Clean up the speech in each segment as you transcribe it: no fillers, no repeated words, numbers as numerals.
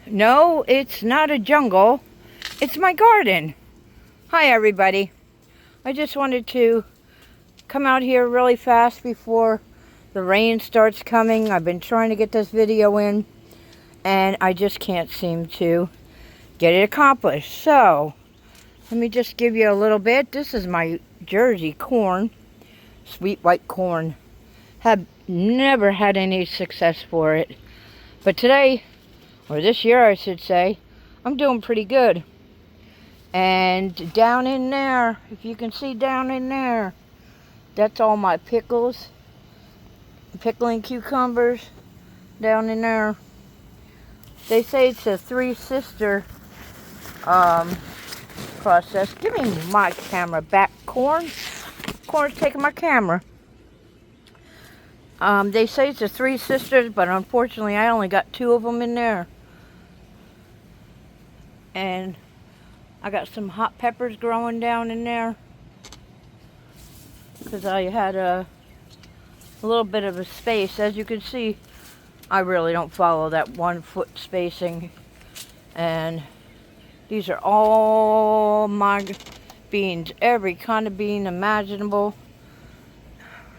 No, it's not a jungle. It's my garden. Hi, everybody. I just wanted to come out here really fast before the rain starts coming. I've been trying to get this video in, and I just can't seem to get it accomplished. So, let me just give you a little bit. This is my Jersey corn, sweet white corn. Have never had any success for it. But today, or this year I should say, I'm doing pretty good. And down in there, if you can see down in there, that's all my pickles, pickling cucumbers down in there. They say it's a three-sister process. Give me my camera back, Corn. Corn's taking my camera. They say it's a three sisters, but unfortunately I only got two of them in there. And I got some hot peppers growing down in there because I had a little bit of a space. As you can see, I really don't follow that 1 foot spacing. And these are all my beans, every kind of bean imaginable.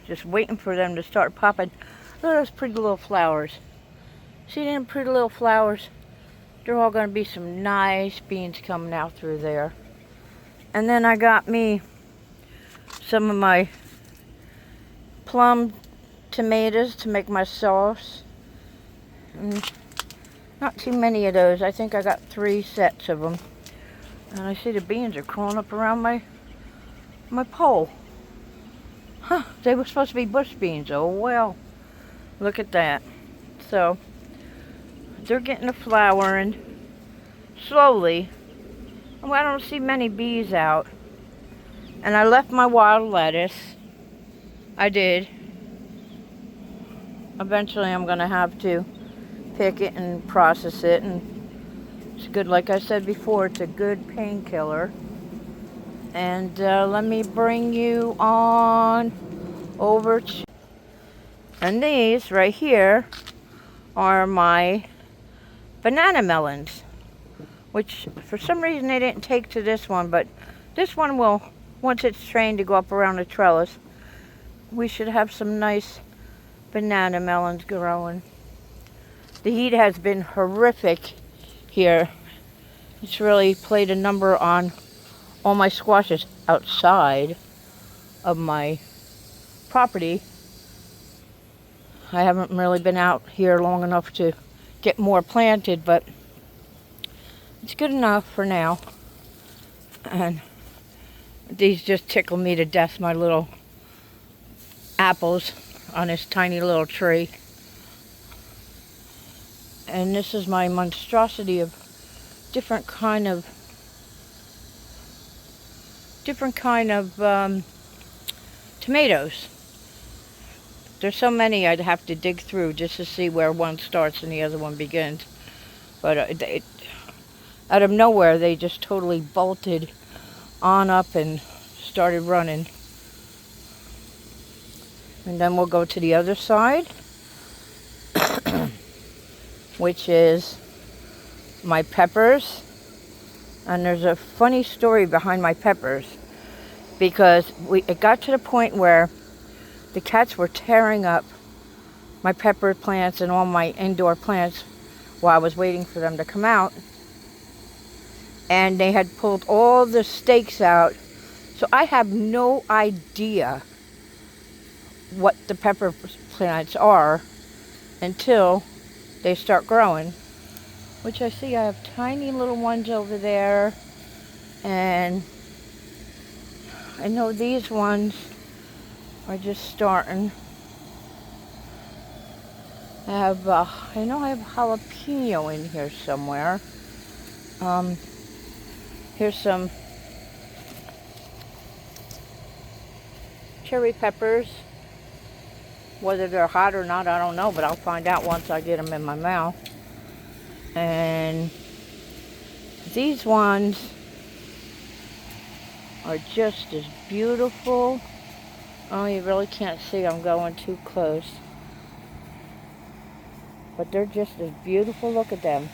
Just waiting for them to start popping. Look at those pretty little flowers. See them pretty little flowers? They're all going to be some nice beans coming out through there. And then I got me some of my plum tomatoes to make my sauce. And not too many of those. I think I got 3 sets of them. And I see the beans are crawling up around my pole. Huh, they were supposed to be bush beans. Oh well, look at that. So, they're getting a flowering slowly. Well, I don't see many bees out. And I left my wild lettuce. I did. Eventually I'm going to have to pick it and process it. And it's good, like I said before, it's a good painkiller. And let me bring you on over to... And these right here are my banana melons, which for some reason they didn't take to this one, but this one will, once it's trained to go up around the trellis, we should have some nice banana melons growing. The heat has been horrific here. It's really played a number on all my squashes outside of my property. I haven't really been out here long enough to get more planted, but it's good enough for now. And these just tickle me to death, my little apples on this tiny little tree. And this is my monstrosity of different kind of tomatoes. There's so many I'd have to dig through just to see where one starts and the other one begins. But out of nowhere, they just totally bolted on up and started running. And then we'll go to the other side, which is my peppers. And there's a funny story behind my peppers, because it got to the point where the cats were tearing up my pepper plants and all my indoor plants while I was waiting for them to come out. And they had pulled all the stakes out. So I have no idea what the pepper plants are until they start growing. Which I see I have tiny little ones over there. And I know these ones are just starting. I know I have jalapeno in here somewhere. Here's some cherry peppers. Whether they're hot or not, I don't know, but I'll find out once I get them in my mouth. And these ones are just as beautiful. Oh, you really can't see. I'm going too close. But they're just as beautiful. Look at them.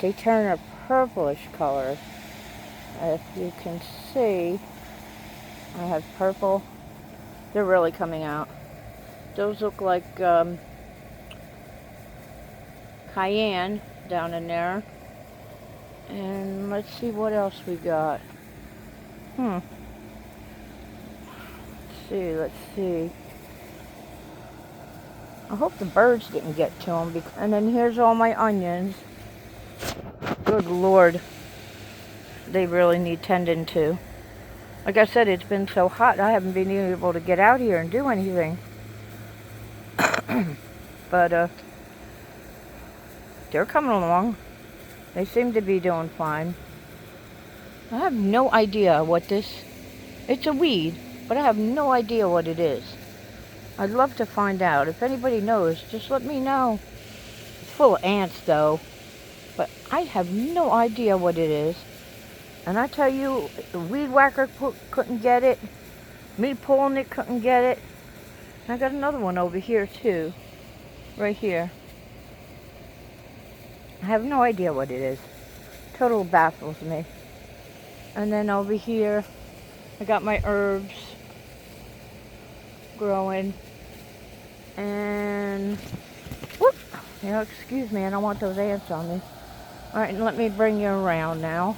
They turn a purplish color. If you can see, I have purple. They're really coming out. Those look like cayenne down in there. And let's see what else we got. Let's see. I hope the birds didn't get to them. And then here's all my onions. Good Lord. They really need tending to. Like I said, it's been so hot, I haven't been able to get out here and do anything. But they're coming along. They seem to be doing fine. I have no idea what it's a weed, but I have no idea what it is. I'd love to find out. If anybody knows, just let me know. It's full of ants though, but I have no idea what it is. And I tell you, the weed whacker couldn't get it. Me pulling it couldn't get it. And I got another one over here too, right here. I have no idea what it is. Total baffles me. And then over here, I got my herbs growing. And, whoop, excuse me, I don't want those ants on me. All right, and let me bring you around now.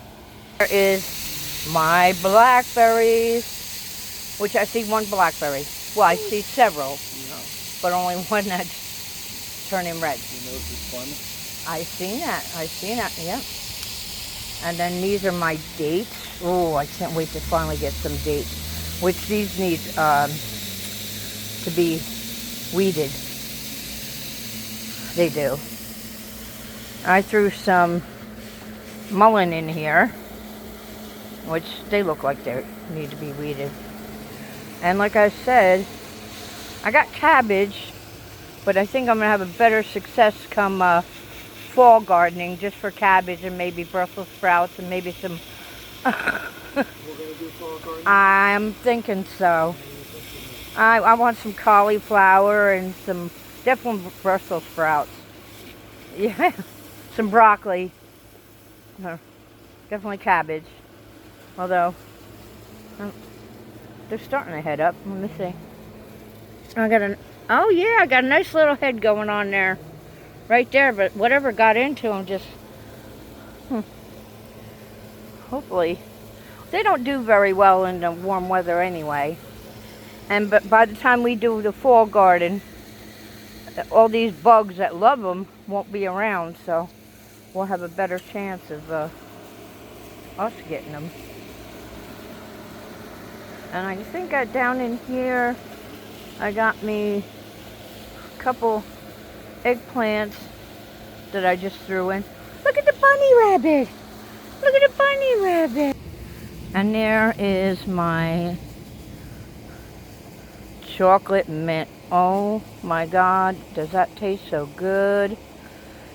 There is my blackberries, which I see one blackberry. Well, I see several, but only one that's turning red. You know this one? I seen that, yep. And then these are my dates. Oh, I can't wait to finally get some dates, which these need to be weeded. They do. I threw some mullein in here, which they look like they need to be weeded. And like I said, I got cabbage, but I think I'm going to have a better success come fall gardening just for cabbage and maybe Brussels sprouts and maybe some... We're going to do fall gardening? I'm thinking so. I want some cauliflower and some definitely Brussels sprouts. Yeah, some broccoli. No, definitely cabbage. Although, they're starting to head up. Let me see. I got I got a nice little head going on there. Right there, but whatever got into them just... Hopefully. They don't do very well in the warm weather anyway. But by the time we do the fall garden, all these bugs that love them won't be around, so we'll have a better chance of us getting them. And I think down in here, I got me a couple eggplants that I just threw in. Look at the bunny rabbit! Look at the bunny rabbit! And there is my chocolate mint. Oh my God, does that taste so good?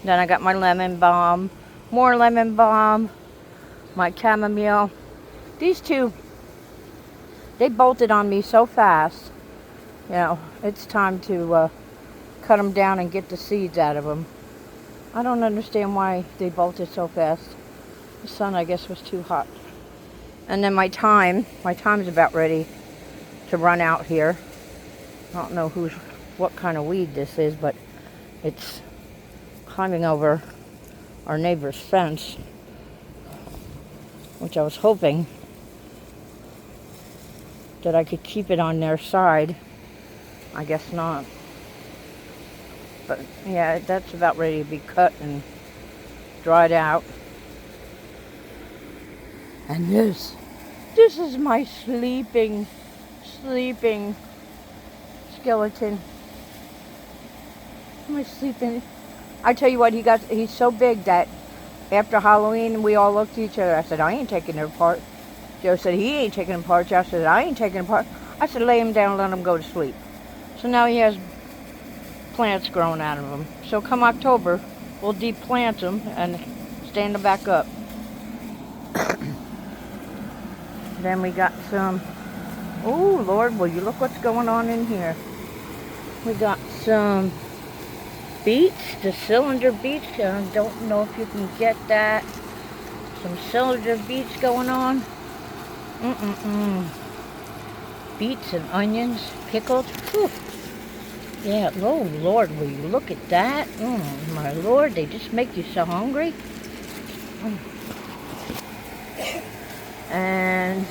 Then I got my lemon balm, more lemon balm, my chamomile. These two, they bolted on me so fast. You know, it's time to cut them down and get the seeds out of them. I don't understand why they bolted so fast. The sun, I guess, was too hot. And then my time's about ready to run out here. I don't know what kind of weed this is, but it's climbing over our neighbor's fence, which I was hoping that I could keep it on their side. I guess not. But yeah, that's about ready to be cut and dried out. And this is my sleeping skeleton. My sleeping. I tell you what, he's so big that after Halloween we all looked at each other. I said, I ain't taking it apart. Joe said, he ain't taking it apart. Josh said, I ain't taking it apart. I said, lay him down and let him go to sleep. So now he has plants growing out of him. So come October, we'll de-plant them and stand them back up. Then we got some, oh Lord, will you look what's going on in here. We got some beets, the cylinder beets. I don't know if you can get that. Some cylinder beets going on. Beets and onions, pickled. Whew. Yeah, oh Lord, will you look at that? My Lord, they just make you so hungry. And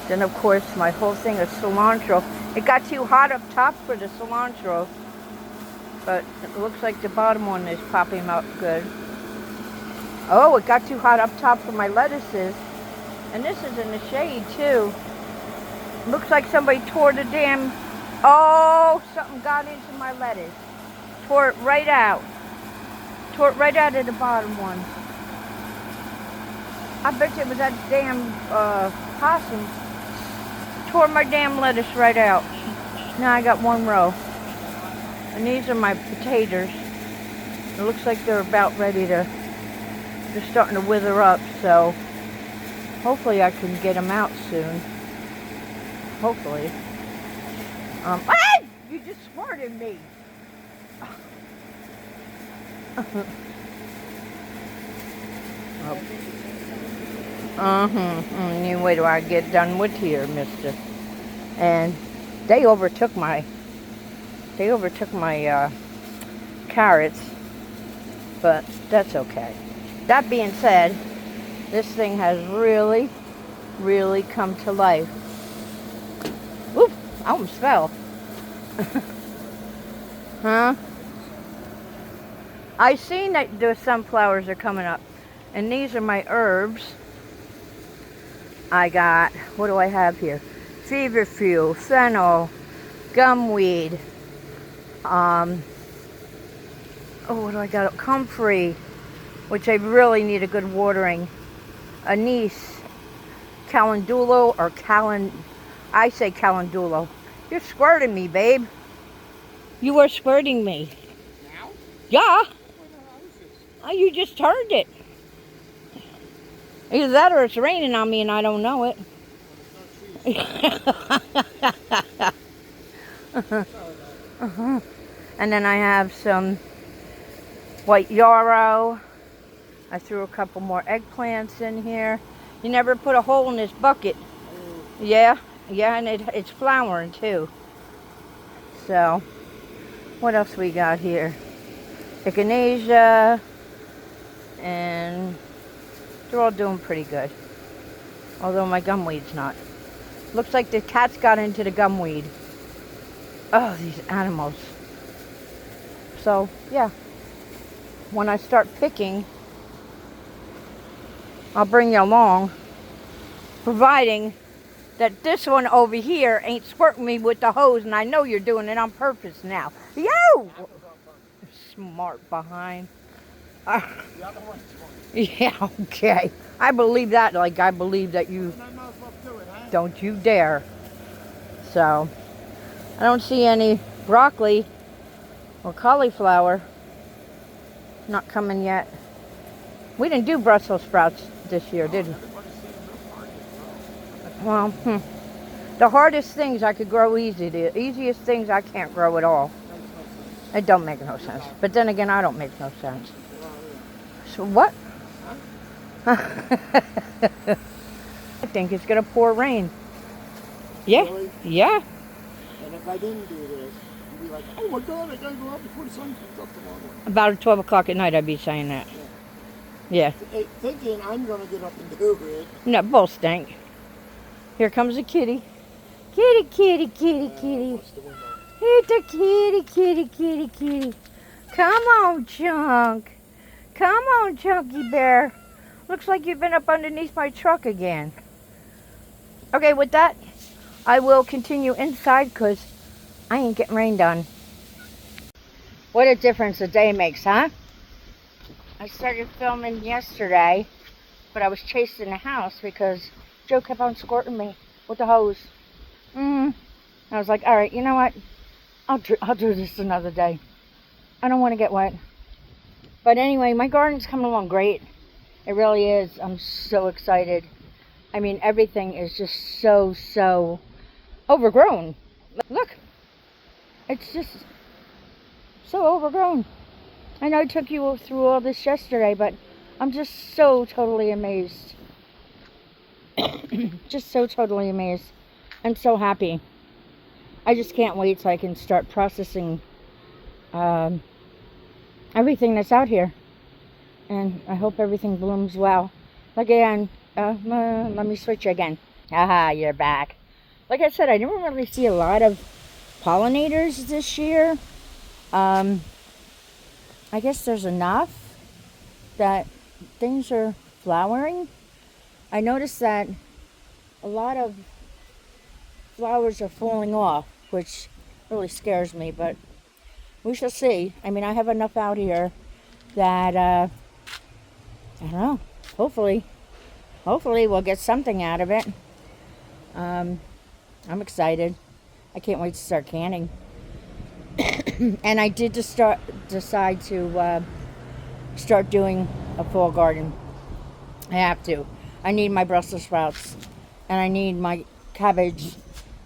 then of course my whole thing of cilantro. It got too hot up top for the cilantro, but it looks like the bottom one is popping up good. Oh, it got too hot up top for my lettuces. And this is in the shade too. Looks like somebody tore the damn, oh, something got into my lettuce. Tore it right out. Tore it right out of the bottom one. I bet you it was that damn possum. Tore my damn lettuce right out. Now I got one row. And these are my potatoes. It looks like they're about ready to, they're starting to wither up, so hopefully I can get them out soon. Hopefully. Ah! You just squirted me. You wait till I get done with here, mister. And they overtook my carrots, but that's okay. That being said, this thing has really, really come to life. Oop, I almost fell. Huh? I seen that the sunflowers are coming up. And these are my herbs. I got, what do I have here? Feverfew, fennel, gumweed. Oh, what do I got? Comfrey, which I really need a good watering. Anise, calendulo or I say calendulo. You're squirting me, babe. You are squirting me. Now? Yeah. Oh, you just turned it. Either that or it's raining on me and I don't know it. And then I have some white yarrow. I threw a couple more eggplants in here. You never put a hole in this bucket. Yeah, and it's flowering too. So, what else we got here? Echinacea, and they're all doing pretty good. Although my gumweed's not. Looks like the cats got into the gumweed. Oh, these animals. So, yeah. When I start picking, I'll bring you along. Providing that this one over here ain't squirting me with the hose, and I know you're doing it on purpose now. You! Smart behind. Yeah, okay. I believe that, like I believe that you... Don't you dare. So, I don't see any broccoli or cauliflower. Not coming yet. We didn't do Brussels sprouts this year, did we? Well, the hardest things I could grow easy. The easiest things I can't grow at all. It don't make no sense. But then again, I don't make no sense. So what? I think it's going to pour rain. Yeah. Really? Yeah. And if I didn't do this, you'd be like, oh my God, I gotta go out before the sun comes up tomorrow. About 12 o'clock at night, I'd be saying that. Yeah. Thinking I'm gonna get up and do it. No, both stink. Here comes a kitty. Kitty, kitty, kitty, kitty. What's the window? It's a kitty, kitty, kitty, kitty. Come on, Chunk. Come on, Chunky Bear. Looks like you've been up underneath my truck again. Okay, with that, I will continue inside because I ain't getting rained on. What a difference a day makes, huh? I started filming yesterday, but I was chasing the house because Joe kept on squirting me with the hose. I was like, all right, you know what? I'll do this another day. I don't want to get wet. But anyway, my garden's coming along great. It really is. I'm so excited. I mean, everything is just so overgrown. Look. It's just so overgrown. I know I took you through all this yesterday, but I'm just so totally amazed. Just so totally amazed. I'm so happy. I just can't wait so I can start processing everything that's out here. And I hope everything blooms well. Again, let me switch again. Aha, you're back. Like I said, I didn't really see a lot of pollinators this year. I guess there's enough that things are flowering. I noticed that a lot of flowers are falling off, which really scares me, but we shall see. I mean, I have enough out here that, I don't know, hopefully we'll get something out of it. I'm excited. I can't wait to start canning. And I did decide to start doing a fall garden. I have to. I need my Brussels sprouts, and I need my cabbage,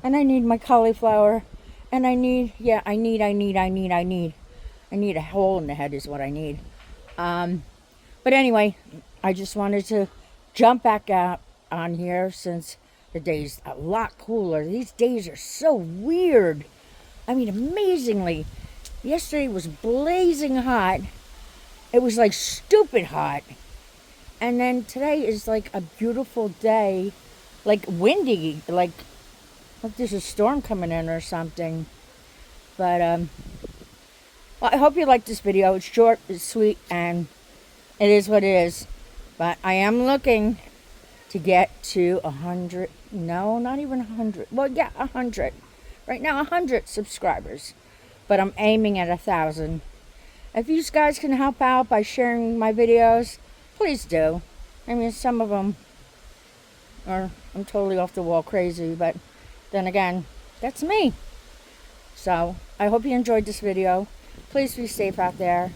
and I need my cauliflower, and I need a hole in the head is what I need. But anyway, I just wanted to jump back out on here since the day's a lot cooler. These days are so weird. I mean, amazingly. Yesterday was blazing hot. It was like stupid hot. And then today is like a beautiful day. Like windy. Like there's a storm coming in or something. But, well, I hope you liked this video. It's short, it's sweet, and it is what it is. But I am looking to get to 100. No, not even 100. Well, yeah, 100. Right now, 100 subscribers. But I'm aiming at 1,000. If you guys can help out by sharing my videos, please do. I mean, some of them are, I'm totally off the wall crazy, but then again, that's me. So, I hope you enjoyed this video. Please be safe out there.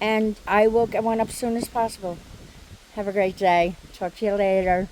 And I will get one up as soon as possible. Have a great day. Talk to you later.